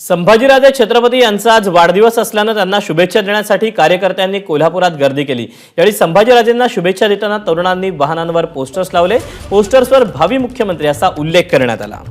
संभाजीराजे छत्रपती यांचा आज वाढदिवस असल्यानं त्यांना शुभेच्छा देण्यासाठी कार्यकर्त्यांनी कोल्हापुरात गर्दी केली। यावेळी संभाजीराजेंना शुभेच्छा देताना तरुणांनी वाहनांवर पोस्टर्स लावले। पोस्टर्सवर भावी मुख्यमंत्री असा उल्लेख करण्यात आला।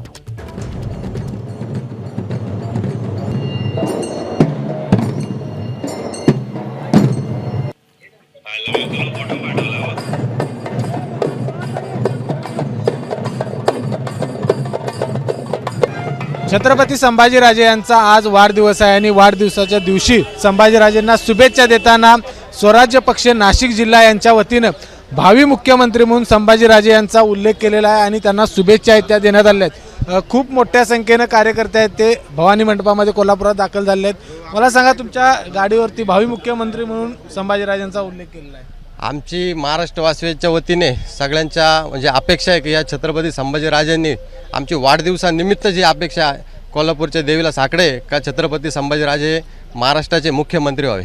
छत्रपती संभाजीराजे यांचा आज वाढदिवस आहे आणि वाढदिवसाच्या दिवशी संभाजीराजेंना शुभेच्छा देताना स्वराज्य पक्ष नाशिक जिल्हा यांच्या वतीनं भावी मुख्यमंत्री म्हणून संभाजीराजे यांचा उल्लेख केलेला आहे आणि त्यांना शुभेच्छा त्या देण्यात आल्या आहेत। खूप मोठ्या संख्येनं कार्यकर्ते आहेत ते भवानी मंडपामध्ये कोल्हापुरात दाखल झाले आहेत। मला सांगा, तुमच्या गाडीवरती भावी मुख्यमंत्री म्हणून संभाजीराजेंचा उल्लेख केलेला आहे। आमची महाराष्ट्रवासियांच्या वतीने सगळ्यांच्या म्हणजे अपेक्षा आहे की या छत्रपती संभाजीराजांनी आमची वाढदिवसानिमित्त जी अपेक्षा आहे कोल्हापूरच्या देवीला साकडे का छत्रपती संभाजीराजे महाराष्ट्राचे मुख्यमंत्री व्हावे।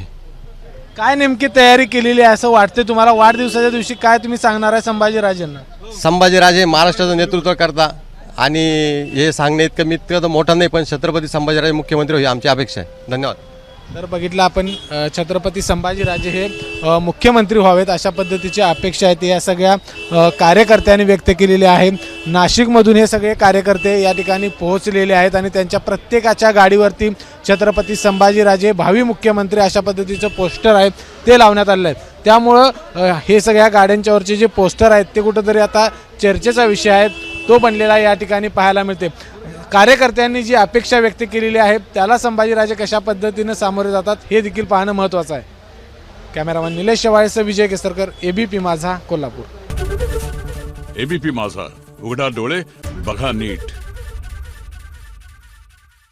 काय नेमकी तयारी केलेली आहे असं वाटते तुम्हाला? वाढदिवसाच्या दिवशी काय तुम्ही सांगणार आहे संभाजीराजेंना? संभाजीराजे महाराष्ट्राचं नेतृत्व करता आणि हे सांगणे इतकं तर मोठं नाही, पण छत्रपती संभाजीराजे मुख्यमंत्री व्हावे आमची अपेक्षा आहे। धन्यवाद। तर बघितलं आपण छत्रपती संभाजीराजे हे मुख्यमंत्री व्हावेत अशा पद्धतीची अपेक्षा आहे या सगळ्या कार्यकर्त्यांनी व्यक्त केलेली आहे। नाशिकमधून हे सगळे कार्यकर्ते या ठिकाणी पोहोचलेले आहेत आणि त्यांच्या प्रत्येकाच्या गाडीवरती छत्रपती संभाजीराजे भावी मुख्यमंत्री अशा पद्धतीचं पोस्टर आहे ते लावण्यात आलं आहे। त्यामुळं हे सगळ्या गाड्यांच्यावरचे जे पोस्टर आहेत ते कुठंतरी आता चर्चेचा विषय आहे तो बनलेला या ठिकाणी पाहायला मिळते। कार्यकर्त्यांनी जी अपेक्षा व्यक्त केलेली आहे त्याला संभाजीराजे कशा पद्धतीने सामोरे जातात हे देखील पाहणं महत्त्वाचं आहे। कॅमेरामन निलेश शेवाळेसह विजय केसरकर, एबीपी माझा, कोल्हापूर। एबीपी माझा, उघडा डोळे बघा नीट।